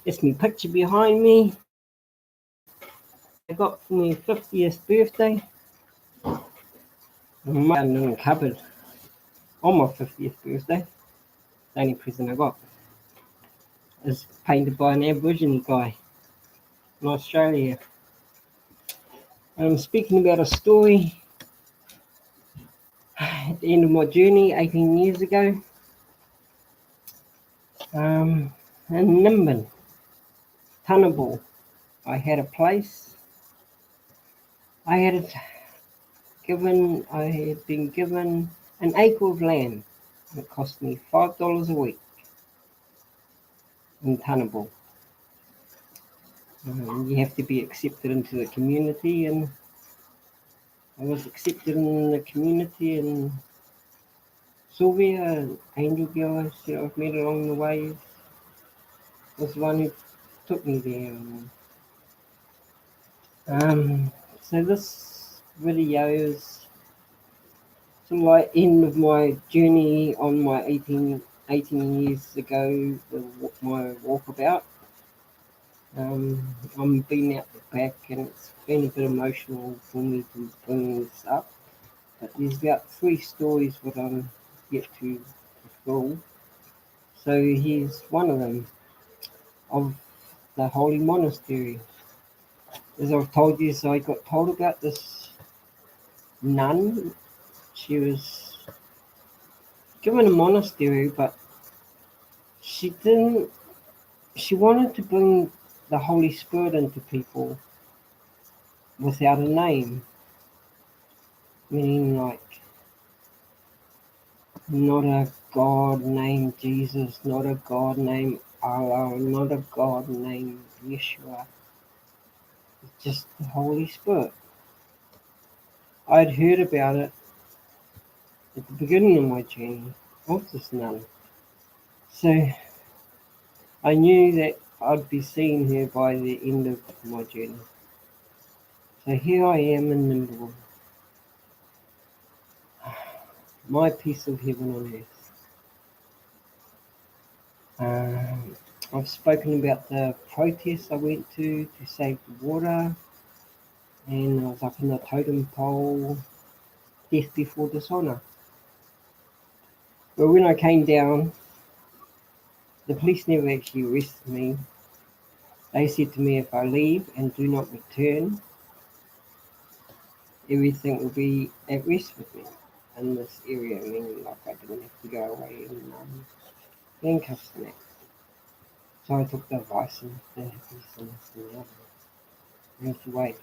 It's my picture behind me. I got for my 50th birthday. I'm in the cupboard on my 50th birthday. The only present I got is painted by an Aboriginal guy in Australia. And I'm speaking about a story at the end of my journey 18 years ago. In Nimbin, Tunnable, I had a place. I had been given an acre of land. It cost me $5 a week in Tunnable. You have to be accepted into the community, and I was accepted in the community, and Sylvia, an angel girl that I've met along the way, was the one who took me there. So this video is sort of like end of my journey on my 18 years ago, my walkabout. I'm been out the back, and it's been a bit emotional for me to bring this up. But there's about 3 stories that I'm yet to fulfill. So here's one of them, of the Holy Monastery. As I've told you, so I got told about this nun. She was given a monastery, but she didn't. She wanted to bring the Holy Spirit into people without a name, meaning like not a God named Jesus, not a God named Allah, not a God named Yeshua, just the Holy Spirit. I'd heard about it at the beginning of my journey of this nun, so I knew that I'd be seeing her by the end of my journey. So here I am in Nimble, my piece of heaven on earth. I've spoken about the protest I went to save the water, and I was up in the totem pole, death before dishonour. But when I came down, the police never actually arrested me. They said to me, if I leave and do not return, everything will be at rest with me in this area, meaning like I didn't have to go away in handcuffs and that. So I took the advice and the hippies and this and the other. I went away.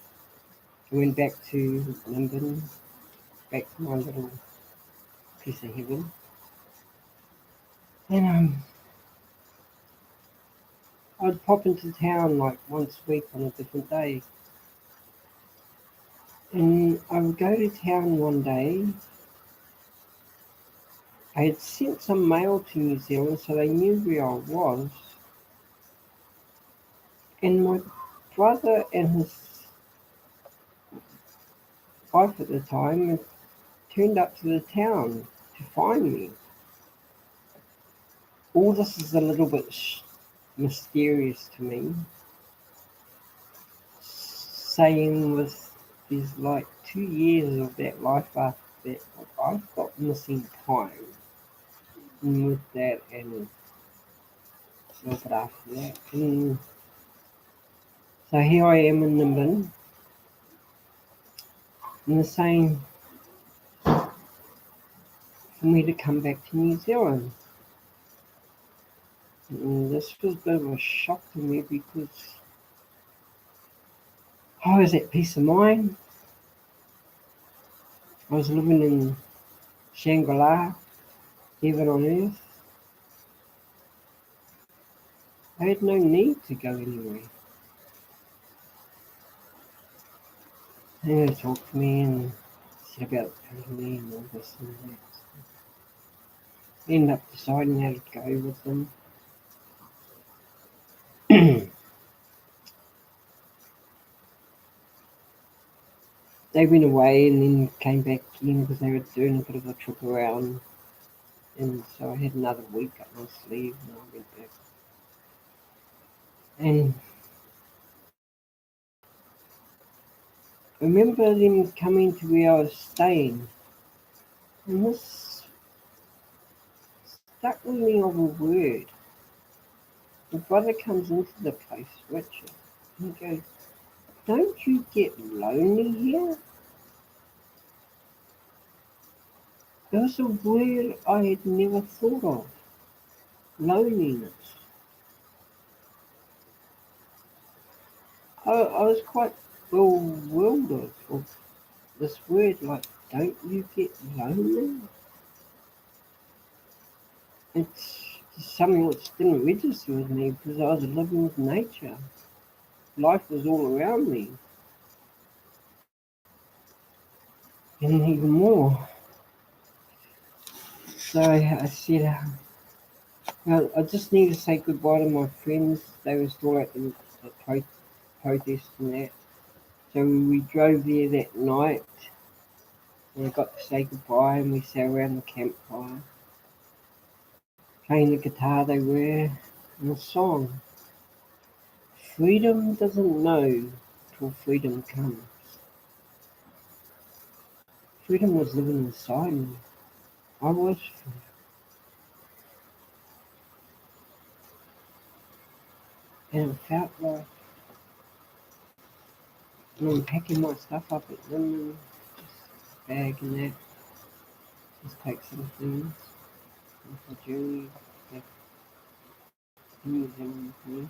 I went back to London, back to my little piece of heaven. And I'd pop into town like once a week on a different day. And I would go to town one day. I had sent some mail to New Zealand, so they knew where I was. And my brother and his wife at the time had turned up to the town to find me. All this is a little bit mysterious to me. Saying with there's like 2 years of that life after that, I've got missing time with that, and a little bit after that. And so here I am in Nimbin, and they're saying for me to come back to New Zealand. And this was a bit of a shock to me because I was at peace of mind. I was living in Shangri-La, heaven on earth. I had no need to go anywhere. And they talked to me and said about family and all this and that. I ended up deciding how to go with them. They went away and then came back again because they were doing a bit of a trip around. And so I had another week up my sleeve and I went back. And I remember them coming to where I was staying, and this stuck with me of a word. The brother comes into the place, Richard, and he goes, "Don't you get lonely here?" It was a word I had never thought of. Loneliness. I was quite bewildered of this word, like, don't you get lonely? It's something which didn't register with me because I was living with nature. Life was all around me, and even more. So I said, well, I just need to say goodbye to my friends. They were still at the protest and that. So we drove there that night, and I got to say goodbye, and we sat around the campfire, playing the guitar they were, and the song. Freedom doesn't know till freedom comes. Freedom was living inside me. I was free. And it felt like when I'm packing my stuff up at London, just bag and that, just take some things for the journey back to New Zealand with me.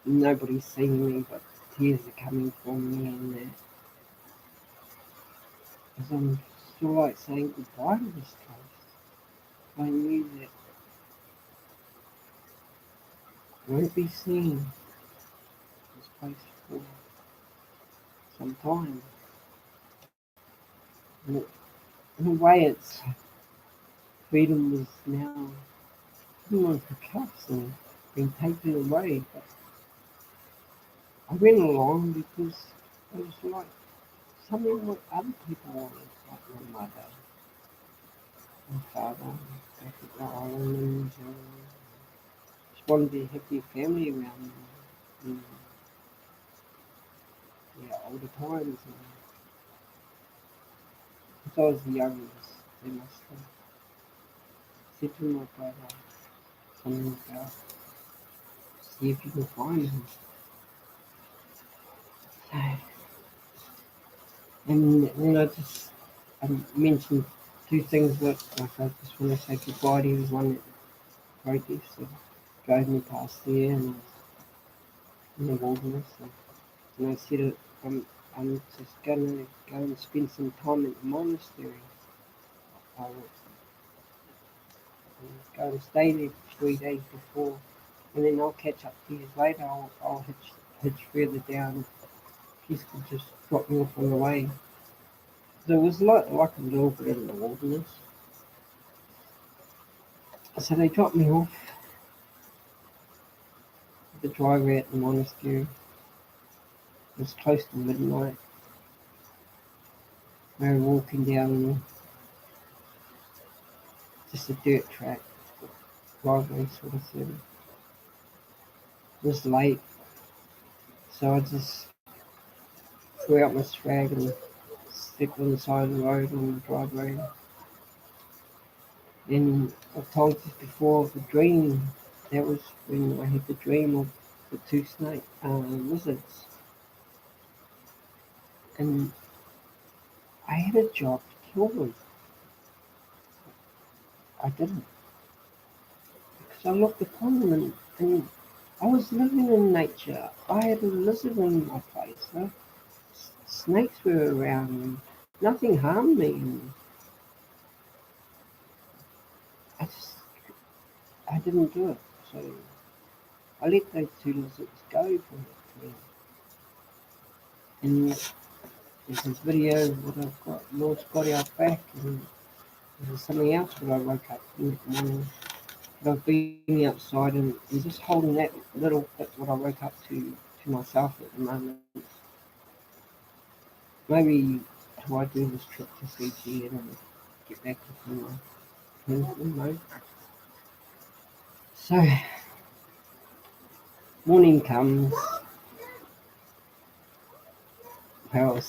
Nobody's seeing me, but tears are coming from me and that. Because I'm still like saying goodbye to this place. I knew that I won't be seeing this place for some time. And in a way, it's freedom was now put on for cuffs and been taken away. But I went along because it was like something what other people wanted, like my mother, my father, back at the island, and just wanted to have their family around me in their older times. And because I was the youngest, they must have said to my brother something about see if you can find him. So, and then I mentioned two things that like I just want to say goodbye to. He was one that protest that drove me past there and in the wilderness. And I said I'm just gonna go and spend some time at the monastery. I'll go and stay there for 3 days before, and then I'll catch up 2 years later. I'll hitch further down. Kids could just drop me off on the way. There was like a little bit in the wilderness. So they dropped me off at the driveway at the monastery. It was close to midnight. We were walking down just a dirt track, driveway sort of thing. It was late, so I just threw out my swag and stepped on the side of the road on the driveway. And I've told you before of the dream. That was when I had the dream of the two snake lizards. And I had a job to kill them. I didn't. Because I looked upon them and I was living in nature. I had a lizard in my place. Snakes were around and nothing harmed me. And I just, I didn't do it. So I let those two lizards go for me. And there's this video of what I've got, Lord Scotty out back, and there's something else that I woke up in the morning. But I've been outside and just holding that little bit what I woke up to myself at the moment. Maybe till I do this trip to Fiji and get back to my kinsman, mate. So morning comes, well, it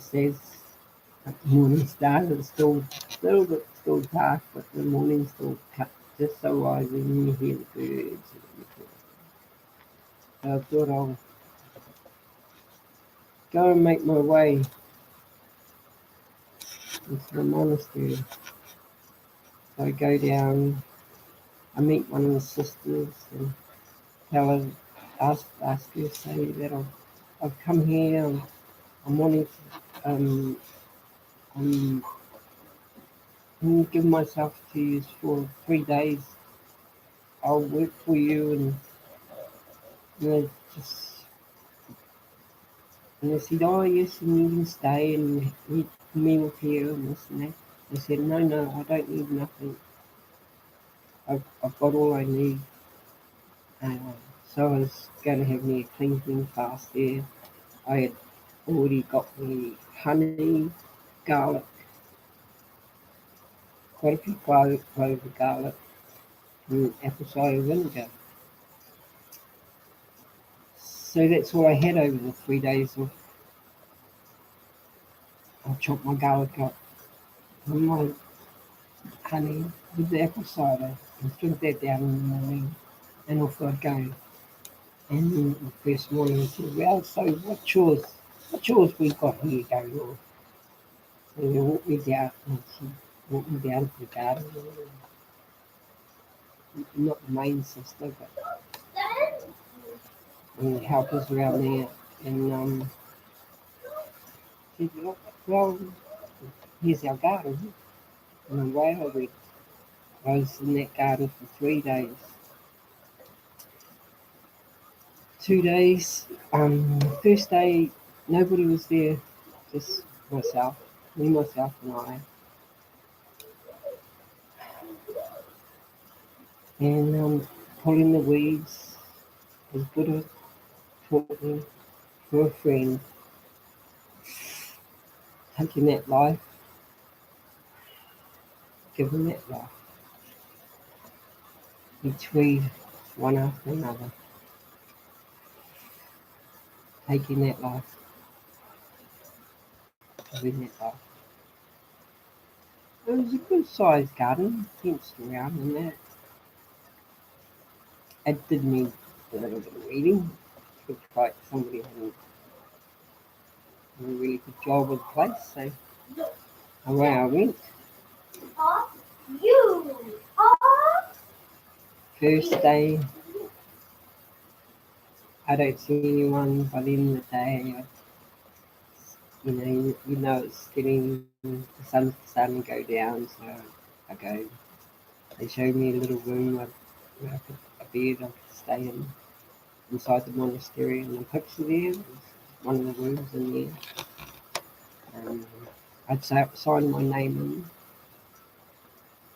says the morning started, it's still a little bit still dark, but the morning's still cut just so rising and you hear the birds. So I thought I'll go and make my way into the monastery. So I go down, I meet one of the sisters and tell her, ask her, say that I've come here, I'm wanting to, I'm give myself to you for 3 days. I'll work for you and just, and they said, oh yes, and you can stay and eat meal here and this and that. I said, no, I don't need nothing. I've got all I need. Uh, so I was going to have me a cleansing fast there. I had already got me honey, garlic, quite a few cloves of garlic, and apple cider vinegar. So that's all I had over the 3 days. I chopped my garlic up, and my honey with the apple cider, and drink that down in the morning, and off I'd go. And then the first morning he said, well, so what chores we got here going on? So they walked me down, and she walked me down to the garden, not the main sister, but and the helpers around there. And she said, well, here's our garden. And away I went. I was in that garden for 3 days. 2 days. First day, nobody was there, just myself and I. And pulling the weeds, as Buddha taught me, for a friend, taking that life, giving that life, each weed, one after another, taking that life, giving that life. It was a good sized garden, fenced around and that. It did need a little bit of weeding. Looked like somebody hadn't done a really good job of the place, so away I went. First day, I don't see anyone. By the end of the day, it's getting the sun's starting to go down. So I go. They showed me a little room where I could a bed I could stay in inside the monastery, and the picture there was one of the rooms in there. I'd sign my name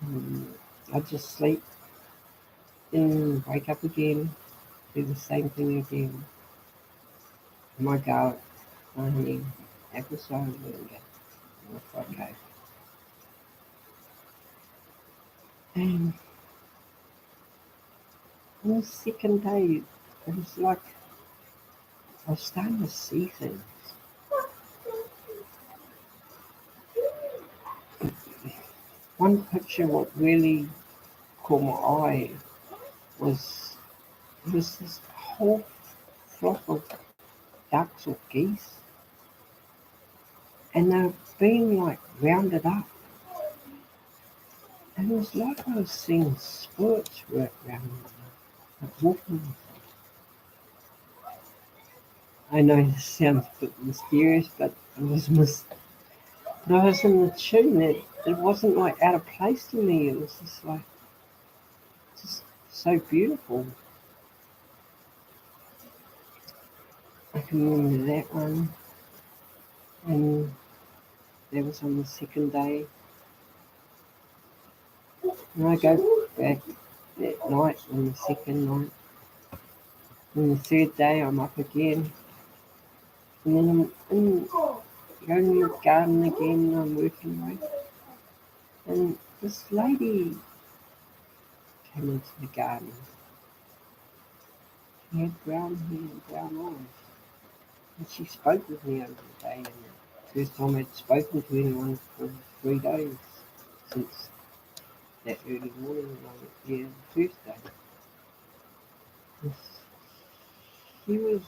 in. I'd just sleep, then wake up again, do the same thing again. My garlic, my honey, apple cider vinegar, and off I go. And on the second day, it was like I was starting to see things. One picture, what really caught my eye was this whole flock of ducks or geese, and they were being like rounded up. And it was like I was seeing spirits work around them, like walking. I know this sounds a bit mysterious, but but I was in the tune that it wasn't like out of place to me. It was just like just so beautiful. I can remember that one, and that was on the second day. And I go back that night on the second night. And the third day I'm up again. And then going in the garden again and I'm working away. And this lady came into the garden. She had brown hair and brown eyes. And she spoke with me over the day, and the first time I'd spoken to anyone for 3 days since that early morning when I went there the first day. And she was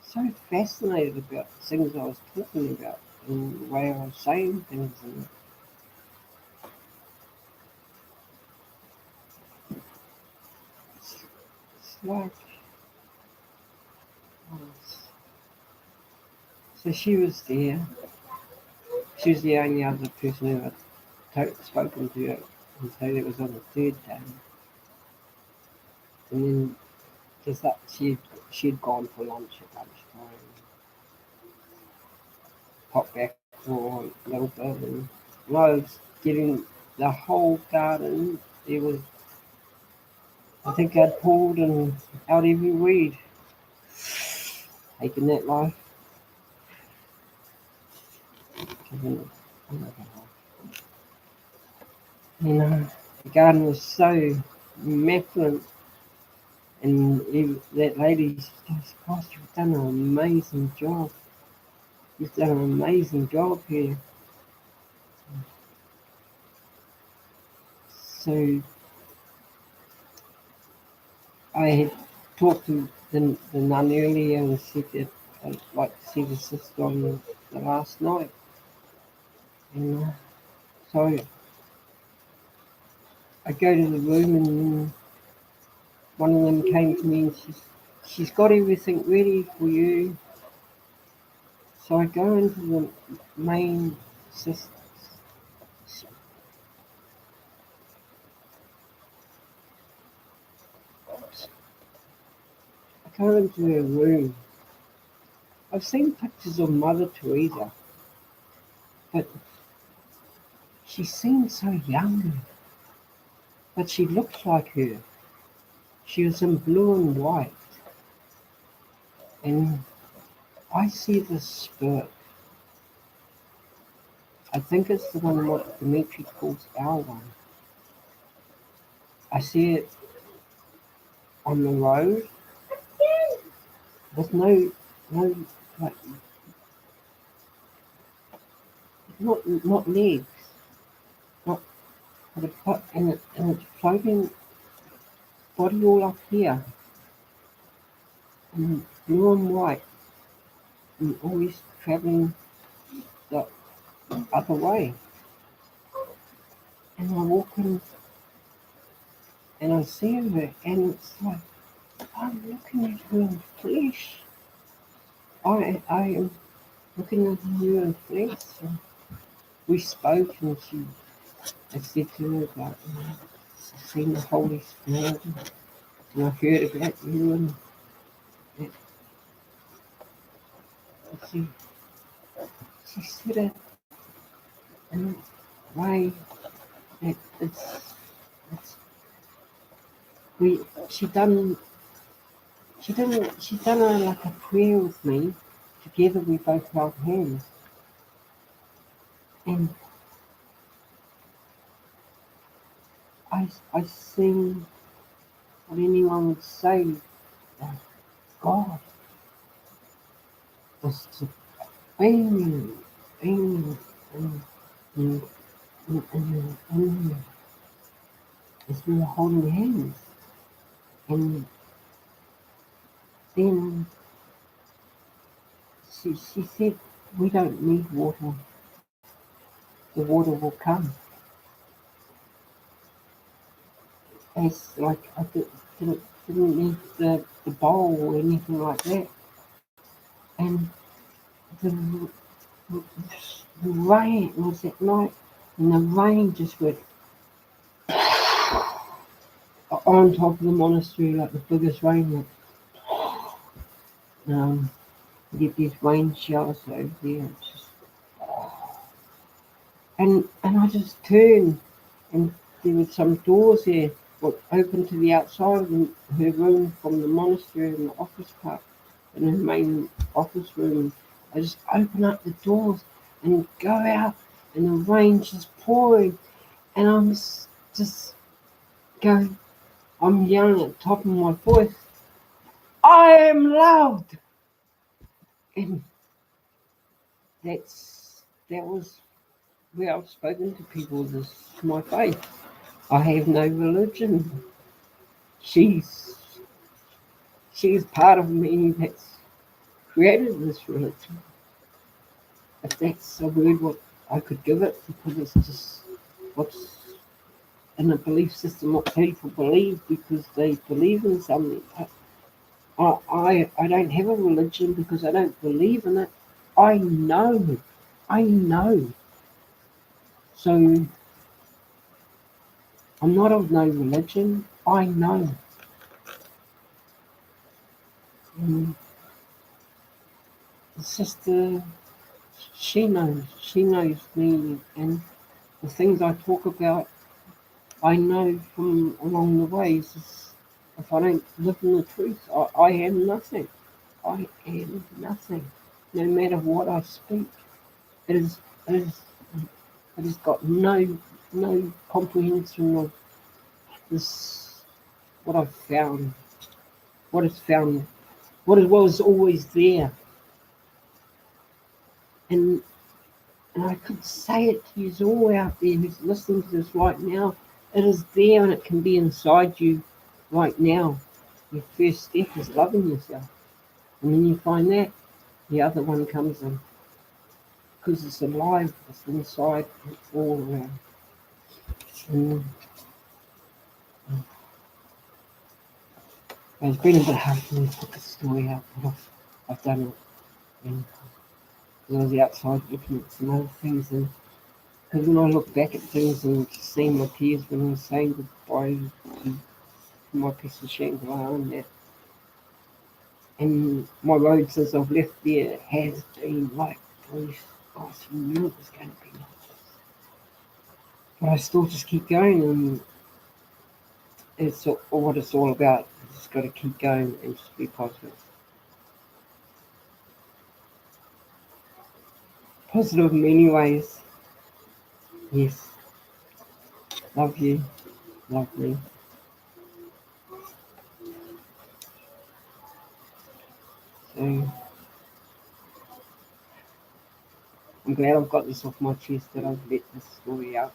so fascinated about the things I was talking about and the way I was saying things, and it's like I was, so she was there. She was the only other person who I'd spoken to, and so it was on the third day. And then just that she'd gone for lunch at lunchtime, popped back for a little bit, and I was getting the whole garden. There was, I think I'd pulled and out every weed, taking that life, giving it another life. You know, the garden was so immaculate, and that lady says, "Gosh, you've done an amazing job. You've done an amazing job here." So I had talked to the nun earlier and said that I'd like to see the sister on the last night. And so I go to the room, and then one of them came to me and she's got everything ready for you. So I go into the main sis- I go into her room. I've seen pictures of Mother Teresa, but she seems so young. But she looks like her. She was in blue and white, and I see the spirit. I think it's the one what Dimitri calls our one. I see it on the road with no like not legs, not but and it's floating body all up here and blue and white and always travelling the other way. And I walk in and I see her, and it's like I'm looking at her in flesh. I am looking at her in flesh. And we spoke, and I said to her about, I've seen the Holy Spirit, and I heard about you, and that, she, she said it in a way that it's we, she done, she done like a prayer with me, together we both held hands, and I seen what anyone would say, that God was to beaming, beaming, and, and, and as we were holding hands. And then she said, we don't need water, the water will come. As like I didn't need the bowl or anything like that. And the, the rain, it was at night, and the rain just went on top of the monastery like the biggest rain. You get these rain showers over there. It's just, and I just turned, and there were some doors there open to the outside of her room from the monastery and the office part and her main office room. I just open up the doors and go out, and the rain just pouring, and I'm just just go, I'm yelling at the top of my voice, I am loved! And that was where I've spoken to people, this is my faith. I have no religion. She's part of me that's created this religion. If that's a word what I could give it, because it's just what's in a belief system, what people believe because they believe in something. I don't have a religion because I don't believe in it. I know. I know. So I'm not of no religion. I know. And it's just she knows. She knows me, and the things I talk about, I know from along the ways. If I don't live in the truth, I am nothing. I am nothing. No matter what I speak, it is it is it has got no comprehension of this what I've found, what is found, what was always there. And and I could say it to you all out there who's listening to this right now. It is there and it can be inside you right now. Your first step is loving yourself. And then you find that, the other one comes in. Because it's alive, it's inside, it's all around. And it's been a bit hard for me to put the story out, but I've done it. And I was outside looking at some other things, and because when I look back at things and seeing my tears when I was saying goodbye to my piece of Shangri-La and that, and my road since I've left there has been like, gosh, you knew it was going to be like this. But I still just keep going, and it's what it's all about. You just got to keep going and just be positive. Positive in many ways. Yes. Love you. Love me. So I'm glad I've got this off my chest, that I've let this story out.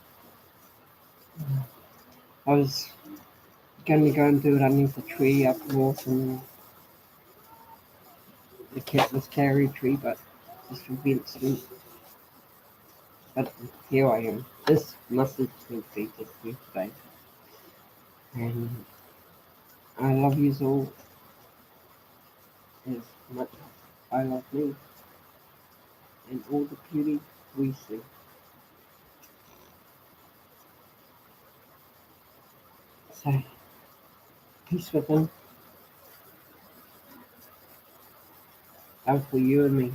I was going to go and do it underneath a tree up north in the Catless Carry tree, but just events went. But here I am. This message will be just here today. And I love you all as much as I love me and all the beauty we see. So, peace within, love for you and me.